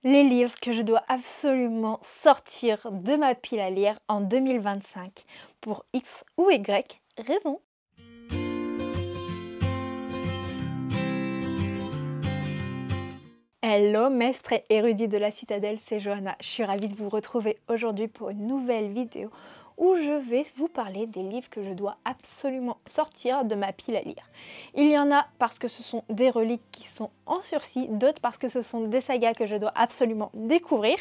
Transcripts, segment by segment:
Les livres que je dois absolument sortir de ma pile à lire en 2025 pour X ou Y raison. Hello maître et érudit de la citadelle, c'est Johanna. Je suis ravie de vous retrouver aujourd'hui pour une nouvelle vidéo où je vais vous parler des livres que je dois absolument sortir de ma pile à lire. Il y en a parce que ce sont des reliques qui sont en sursis, d'autres parce que ce sont des sagas que je dois absolument découvrir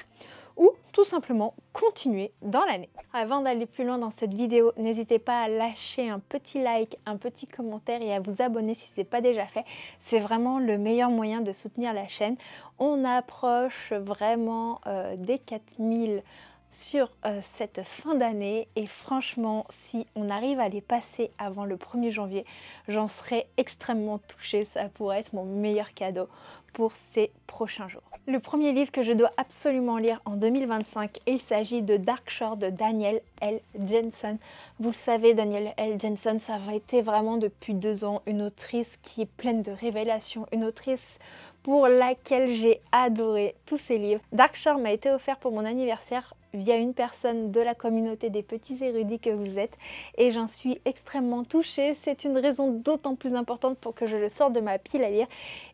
ou tout simplement continuer dans l'année. Avant d'aller plus loin dans cette vidéo, n'hésitez pas à lâcher un petit like, un petit commentaire et à vous abonner si ce n'est pas déjà fait. C'est vraiment le meilleur moyen de soutenir la chaîne. On approche vraiment des 4000 sur cette fin d'année et franchement, si on arrive à les passer avant le 1er janvier, j'en serais extrêmement touchée. Ça pourrait être mon meilleur cadeau pour ces prochains jours. Le premier livre que je dois absolument lire en 2025, il s'agit de Darkshore de Danielle L. Jensen. Vous le savez, Danielle L. Jensen, ça a été vraiment depuis 2 ans une autrice qui est pleine de révélations, une autrice pour laquelle j'ai adoré tous ses livres. Darkshore m'a été offert pour mon anniversaire via une personne de la communauté des petits érudits que vous êtes et j'en suis extrêmement touchée. C'est une raison d'autant plus importante pour que je le sorte de ma pile à lire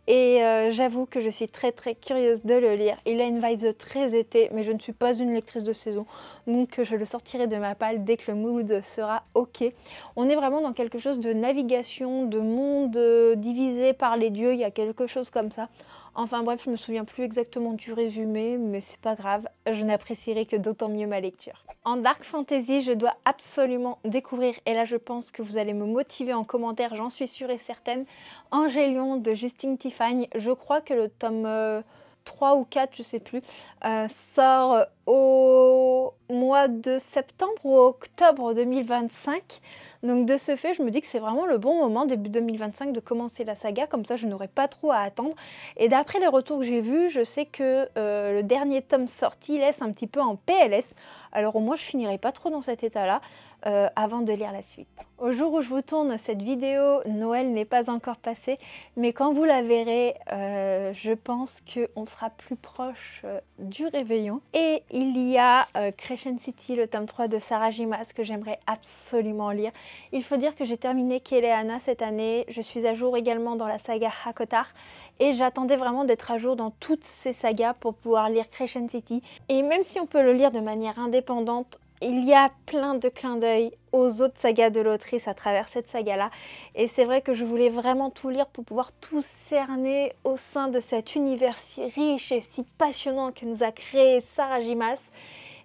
et j'avoue que je suis très curieuse de le lire. Il a une vibe très été, mais je ne suis pas une lectrice de saison, donc je le sortirai de ma pile dès que le mood sera ok. On est vraiment dans quelque chose de navigation, de monde divisé par les dieux, il y a quelque chose comme ça. Enfin bref, je me souviens plus exactement du résumé, mais c'est pas grave, je n'apprécierai que d'autant mieux ma lecture. En dark fantasy, je dois absolument découvrir, et là je pense que vous allez me motiver en commentaire, j'en suis sûre et certaine, Angélion de Justine Tiffany. Je crois que le tome 3 ou 4, je sais plus, sort au mois de septembre ou octobre 2025. Donc de ce fait, je me dis que c'est vraiment le bon moment, début 2025, de commencer la saga, comme ça je n'aurai pas trop à attendre. Et d'après les retours que j'ai vus, je sais que le dernier tome sorti laisse un petit peu en PLS. Alors au moins je finirai pas trop dans cet état-là avant de lire la suite. Au jour où je vous tourne cette vidéo, Noël n'est pas encore passé, mais quand vous la verrez, je pense qu'on sera plus proche du réveillon. Et il y a Crescent City, le tome 3 de Sarah J. Maas que j'aimerais absolument lire. Il faut dire que j'ai terminé Keleana cette année, je suis à jour également dans la saga Hakotar et j'attendais vraiment d'être à jour dans toutes ces sagas pour pouvoir lire Crescent City. Et même si on peut le lire de manière indépendante, il y a plein de clins d'œil aux autres sagas de l'autrice à travers cette saga-là. Et c'est vrai que je voulais vraiment tout lire pour pouvoir tout cerner au sein de cet univers si riche et si passionnant que nous a créé Sarah J. Maas.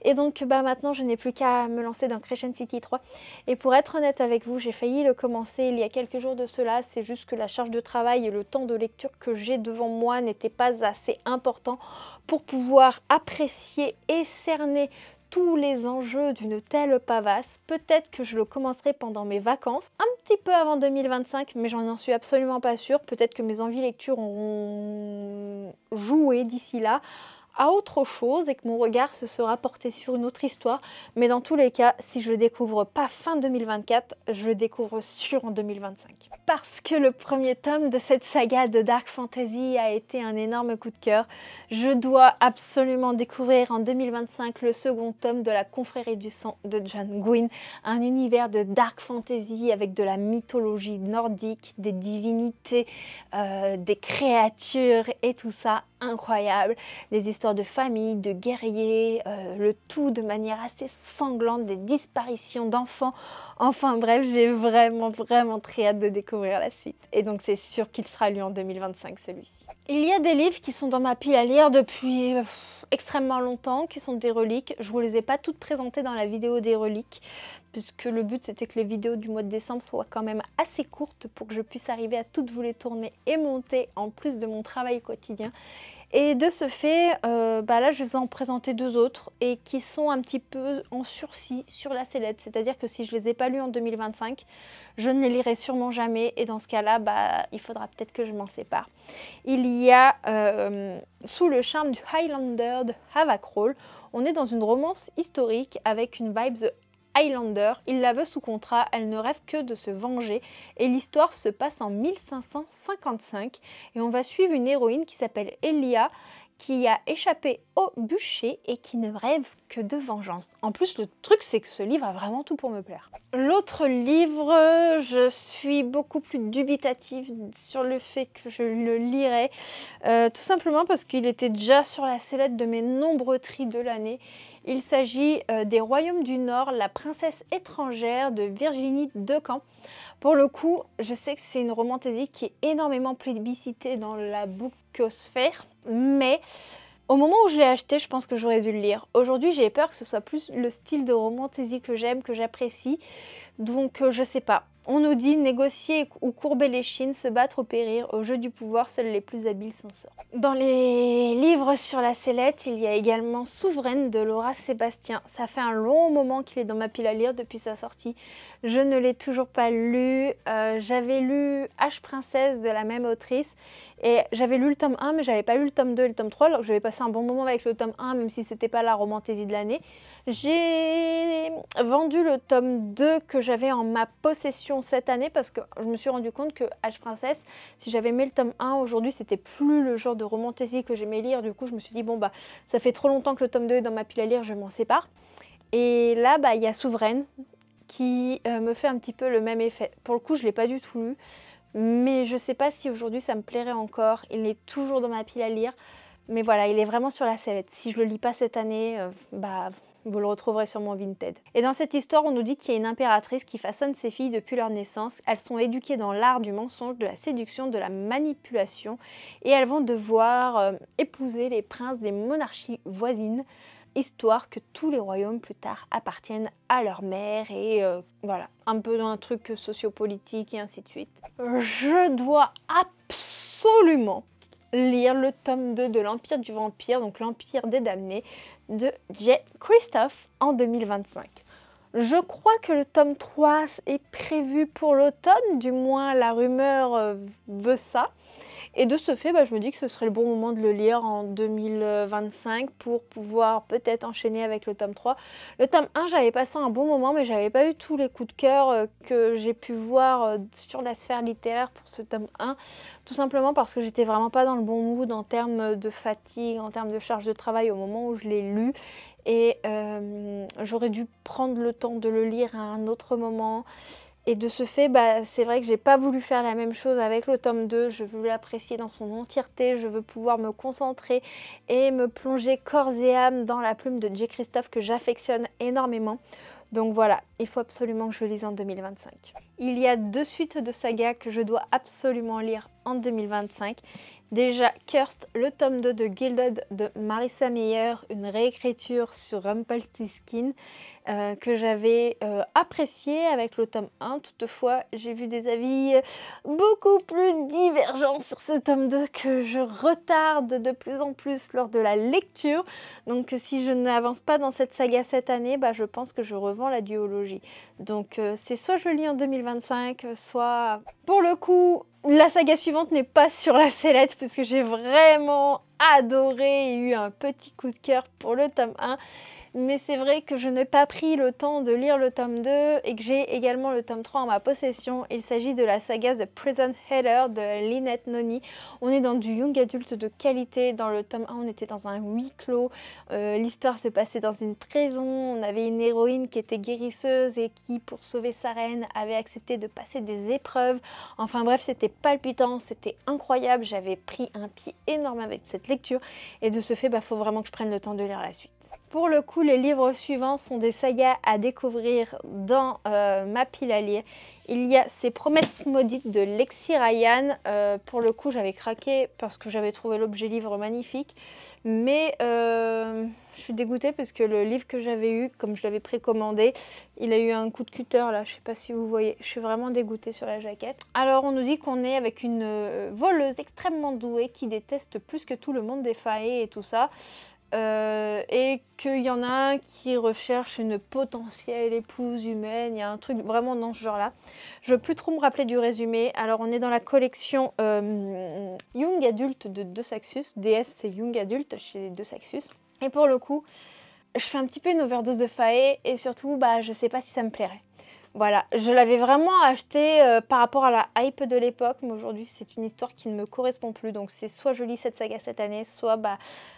Et donc maintenant je n'ai plus qu'à me lancer dans Crescent City 3. Et pour être honnête avec vous, j'ai failli le commencer il y a quelques jours de cela. C'est juste que la charge de travail et le temps de lecture que j'ai devant moi n'étaient pas assez importants pour pouvoir apprécier et cerner tous les enjeux d'une telle pavasse. Peut-être que je le commencerai pendant mes vacances, un petit peu avant 2025, mais j'en suis absolument pas sûre. Peut-être que mes envies lecture auront joué d'ici là à autre chose et que mon regard se sera porté sur une autre histoire. Mais dans tous les cas, si je le découvre pas fin 2024, je le découvre sûr en 2025. Parce que le premier tome de cette saga de Dark Fantasy a été un énorme coup de cœur, je dois absolument découvrir en 2025 le second tome de la Confrérie du Sang de John Gwynne, un univers de Dark Fantasy avec de la mythologie nordique, des divinités, des créatures et tout ça incroyable, des histoires de famille, de guerriers, le tout de manière assez sanglante, des disparitions d'enfants. Enfin bref, j'ai vraiment très hâte de découvrir la suite. Et donc c'est sûr qu'il sera lu en 2025 celui-ci. Il y a des livres qui sont dans ma pile à lire depuis extrêmement longtemps, qui sont des reliques. Je vous les ai pas toutes présentées dans la vidéo des reliques, puisque le but c'était que les vidéos du mois de décembre soient quand même assez courtes pour que je puisse arriver à toutes vous les tourner et monter en plus de mon travail quotidien. Et de ce fait, là je vais en présenter 2 autres et qui sont un petit peu en sursis sur la sellette. C'est-à-dire que si je les ai pas lus en 2025, je ne les lirai sûrement jamais et dans ce cas-là, il faudra peut-être que je m'en sépare. Il y a Sous le charme du Highlander de Havakroll. On est dans une romance historique avec une vibe Highlander, il la veut sous contrat, elle ne rêve que de se venger et l'histoire se passe en 1555 et on va suivre une héroïne qui s'appelle Elia qui a échappé au bûcher et qui ne rêve que de vengeance. En plus, le truc, c'est que ce livre a vraiment tout pour me plaire. L'autre livre, je suis beaucoup plus dubitative sur le fait que je le lirai, tout simplement parce qu'il était déjà sur la sellette de mes nombreux tris de l'année. Il s'agit des Royaumes du Nord, la princesse étrangère de Virginie Decamps. Pour le coup, je sais que c'est une romantaisie qui est énormément plébiscitée dans la bookosphère, mais au moment où je l'ai acheté, je pense que j'aurais dû le lire. Aujourd'hui, j'ai peur que ce soit plus le style de romantaisie que j'aime, que j'apprécie, donc je sais pas. On nous dit négocier ou courber les chines, se battre ou périr, au jeu du pouvoir, seuls les plus habiles s'en sortent. Dans les livres sur la sellette, il y a également Souveraine de Laura Sébastien. Ça fait un long moment qu'il est dans ma pile à lire depuis sa sortie. Je ne l'ai toujours pas lu. J'avais lu H Princesse de la même autrice et j'avais lu le tome 1 mais j'avais pas lu le tome 2 et le tome 3. Alors j'avais passé un bon moment avec le tome 1 même si c'était pas la romantaisie de l'année. J'ai vendu le tome 2 que j'avais en ma possession cette année parce que je me suis rendu compte que H Princesse, si j'avais aimé le tome 1 aujourd'hui, c'était plus le genre de romantaisie que j'aimais lire. Du coup, je me suis dit, bon, bah, ça fait trop longtemps que le tome 2 est dans ma pile à lire, je m'en sépare. Et là, bah, il y a Souveraine qui me fait un petit peu le même effet. Pour le coup, je ne l'ai pas du tout lu, mais je ne sais pas si aujourd'hui ça me plairait encore. Il est toujours dans ma pile à lire, mais voilà, il est vraiment sur la sellette. Si je ne le lis pas cette année, bah... vous le retrouverez sur mon Vinted. Et dans cette histoire, on nous dit qu'il y a une impératrice qui façonne ses filles depuis leur naissance. Elles sont éduquées dans l'art du mensonge, de la séduction, de la manipulation. Et elles vont devoir épouser les princes des monarchies voisines, histoire que tous les royaumes plus tard appartiennent à leur mère. Et voilà, un peu dans un truc sociopolitique et ainsi de suite. Je dois absolument lire le tome 2 de l'Empire du Vampire, donc l'Empire des Damnés, de Jay Kristoff en 2025. Je crois que le tome 3 est prévu pour l'automne, du moins la rumeur veut ça. Et de ce fait, bah, je me dis que ce serait le bon moment de le lire en 2025 pour pouvoir peut-être enchaîner avec le tome 3. Le tome 1, j'avais passé un bon moment, mais j'avais pas eu tous les coups de cœur que j'ai pu voir sur la sphère littéraire pour ce tome 1. Tout simplement parce que j'étais vraiment pas dans le bon mood en termes de fatigue, en termes de charge de travail au moment où je l'ai lu. Et j'aurais dû prendre le temps de le lire à un autre moment. Et de ce fait, bah, c'est vrai que j'ai pas voulu faire la même chose avec le tome 2. Je veux l'apprécier dans son entièreté. Je veux pouvoir me concentrer et me plonger corps et âme dans la plume de Jay Kristoff que j'affectionne énormément. Donc voilà, il faut absolument que je le lise en 2025. Il y a 2 suites de sagas que je dois absolument lire en 2025. Déjà, Cursed, le tome 2 de Gilded de Marissa Meyer, une réécriture sur Rumpelstiltskin que j'avais apprécié avec le tome 1. Toutefois, j'ai vu des avis beaucoup plus divergents sur ce tome 2 que je retarde de plus en plus lors de la lecture. Donc si je n'avance pas dans cette saga cette année, bah, je pense que je revends la duologie. Donc c'est soit je le lis en 2025, soit pour le coup... La saga suivante n'est pas sur la sellette parce que j'ai vraiment adoré et eu un petit coup de cœur pour le tome 1. Mais c'est vrai que je n'ai pas pris le temps de lire le tome 2 et que j'ai également le tome 3 en ma possession. Il s'agit de la saga The Prison Healer de Lynette Noni. On est dans du young adulte de qualité. Dans le tome 1, on était dans un huis clos. L'histoire s'est passée dans une prison. On avait une héroïne qui était guérisseuse et qui, pour sauver sa reine, avait accepté de passer des épreuves. Enfin bref, c'était palpitant, c'était incroyable. J'avais pris un pied énorme avec cette lecture. Et de ce fait, faut vraiment que je prenne le temps de lire la suite. Pour le coup, les livres suivants sont des sagas à découvrir dans ma pile à lire. Il y a Ces promesses maudites de Lexi Ryan. Pour le coup, j'avais craqué parce que j'avais trouvé l'objet livre magnifique. Mais je suis dégoûtée parce que le livre que j'avais eu, comme je l'avais précommandé, il a eu un coup de cutter là. Je ne sais pas si vous voyez. Je suis vraiment dégoûtée sur la jaquette. Alors, on nous dit qu'on est avec une voleuse extrêmement douée qui déteste plus que tout le monde des failles et tout ça. Et qu'il y en a un qui recherche une potentielle épouse humaine. Il y a un truc vraiment dans ce genre-là. Je ne veux plus trop me rappeler du résumé. Alors, on est dans la collection Young Adult de De Saxus. DS, c'est Young Adult chez De Saxus. Et pour le coup, je fais un petit peu une overdose de fae et surtout, je ne sais pas si ça me plairait. Voilà, je l'avais vraiment acheté par rapport à la hype de l'époque, mais aujourd'hui c'est une histoire qui ne me correspond plus, donc c'est soit je lis cette saga cette année, soit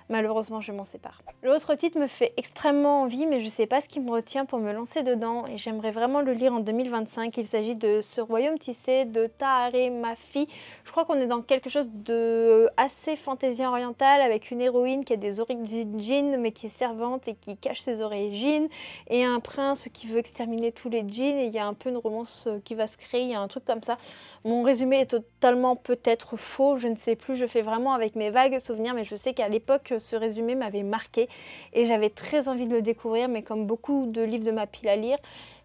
malheureusement je m'en sépare. L'autre titre me fait extrêmement envie, mais je sais pas ce qui me retient pour me lancer dedans, et j'aimerais vraiment le lire en 2025. Il s'agit de Ce Royaume Tissé de Tahereh Mafi. Je crois qu'on est dans quelque chose de assez fantaisie orientale, avec une héroïne qui a des origines mais qui est servante et qui cache ses origines, et un prince qui veut exterminer tous les djinns, et il y a un peu une romance qui va se créer, il y a un truc comme ça. Mon résumé est totalement peut-être faux, je ne sais plus, je fais vraiment avec mes vagues souvenirs, mais je sais qu'à l'époque ce résumé m'avait marqué et j'avais très envie de le découvrir, mais comme beaucoup de livres de ma pile à lire,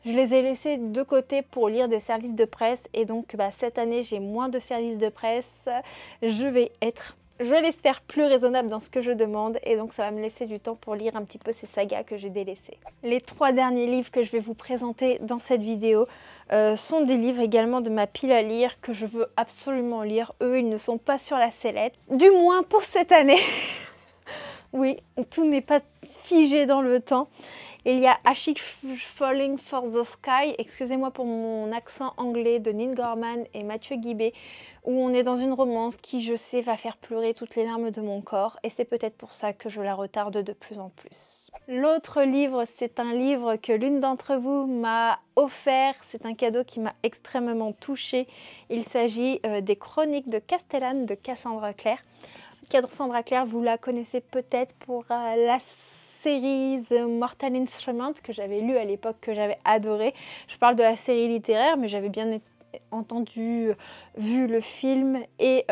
je les ai laissés de côté pour lire des services de presse, et donc cette année j'ai moins de services de presse, je vais être, je l'espère, plus raisonnable dans ce que je demande, et donc ça va me laisser du temps pour lire un petit peu ces sagas que j'ai délaissées. Les 3 derniers livres que je vais vous présenter dans cette vidéo sont des livres également de ma pile à lire que je veux absolument lire. Eux, ils ne sont pas sur la sellette, du moins pour cette année. Oui, tout n'est pas figé dans le temps. Il y a Ashik Falling for the Sky, excusez-moi pour mon accent anglais, de Neil Gaiman et Mathieu Guibé, où on est dans une romance qui, je sais, va faire pleurer toutes les larmes de mon corps, et c'est peut-être pour ça que je la retarde de plus en plus. L'autre livre, c'est un livre que l'une d'entre vous m'a offert, c'est un cadeau qui m'a extrêmement touchée. Il s'agit des Chroniques de Castellane de Cassandra Clare. Cassandra Clare, vous la connaissez peut-être pour la série The Mortal Instruments que j'avais lu à l'époque, que j'avais adoré. Je parle de la série littéraire, mais j'avais bien entendu, vu le film et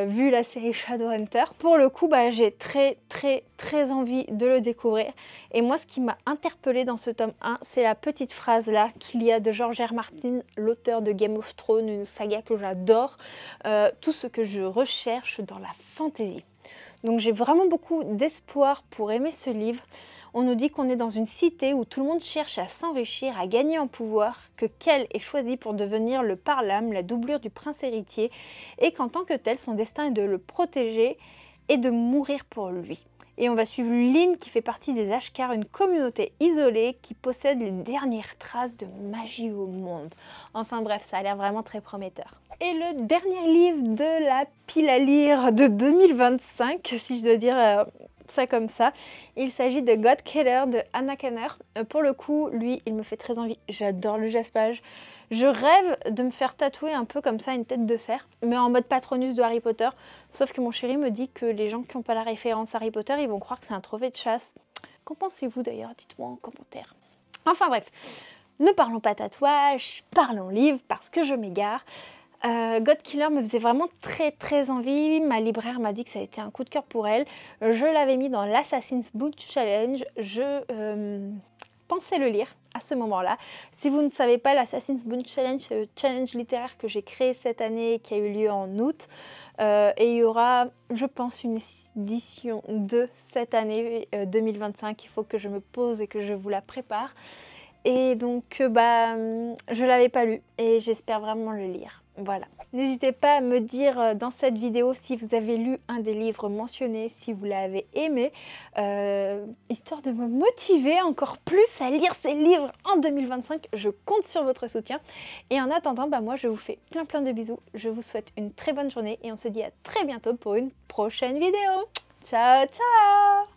vu la série Shadowhunter. Pour le coup, j'ai très envie de le découvrir. Et moi, ce qui m'a interpellée dans ce tome 1, c'est la petite phrase là qu'il y a de George R. Martin, l'auteur de Game of Thrones, une saga que j'adore, tout ce que je recherche dans la fantasy. Donc j'ai vraiment beaucoup d'espoir pour aimer ce livre. On nous dit qu'on est dans une cité où tout le monde cherche à s'enrichir, à gagner en pouvoir, que Kel est choisi pour devenir le Parlam, la doublure du prince héritier, et qu'en tant que tel, son destin est de le protéger et de mourir pour lui. Et on va suivre Lynn qui fait partie des Ashkar, une communauté isolée qui possède les dernières traces de magie au monde. Enfin bref, ça a l'air vraiment très prometteur. Et le dernier livre de la pile à lire de 2025, si je dois dire ça comme ça, il s'agit de God Killer de Anna Kanner. Pour le coup, lui, il me fait très envie. J'adore le jaspage. Je rêve de me faire tatouer un peu comme ça une tête de cerf, mais en mode Patronus de Harry Potter. Sauf que mon chéri me dit que les gens qui n'ont pas la référence Harry Potter, ils vont croire que c'est un trophée de chasse. Qu'en pensez-vous d'ailleurs? Dites-moi en commentaire. Enfin bref, ne parlons pas tatouage, parlons livre parce que je m'égare. God Killer me faisait vraiment très envie. Ma libraire m'a dit que ça a été un coup de cœur pour elle. Je l'avais mis dans l'Assassin's Book Challenge. Je pensais le lire à ce moment-là. Si vous ne savez pas, l'Assassin's Book Challenge, c'est le challenge littéraire que j'ai créé cette année, qui a eu lieu en août. Et il y aura, je pense, une édition de cette année 2025. Il faut que je me pose et que je vous la prépare. Et donc, je l'avais pas lu et j'espère vraiment le lire. Voilà. N'hésitez pas à me dire dans cette vidéo si vous avez lu un des livres mentionnés, si vous l'avez aimé, histoire de me motiver encore plus à lire ces livres en 2025. Je compte sur votre soutien. Et en attendant, moi je vous fais plein de bisous. Je vous souhaite une très bonne journée et on se dit à très bientôt pour une prochaine vidéo. Ciao, ciao!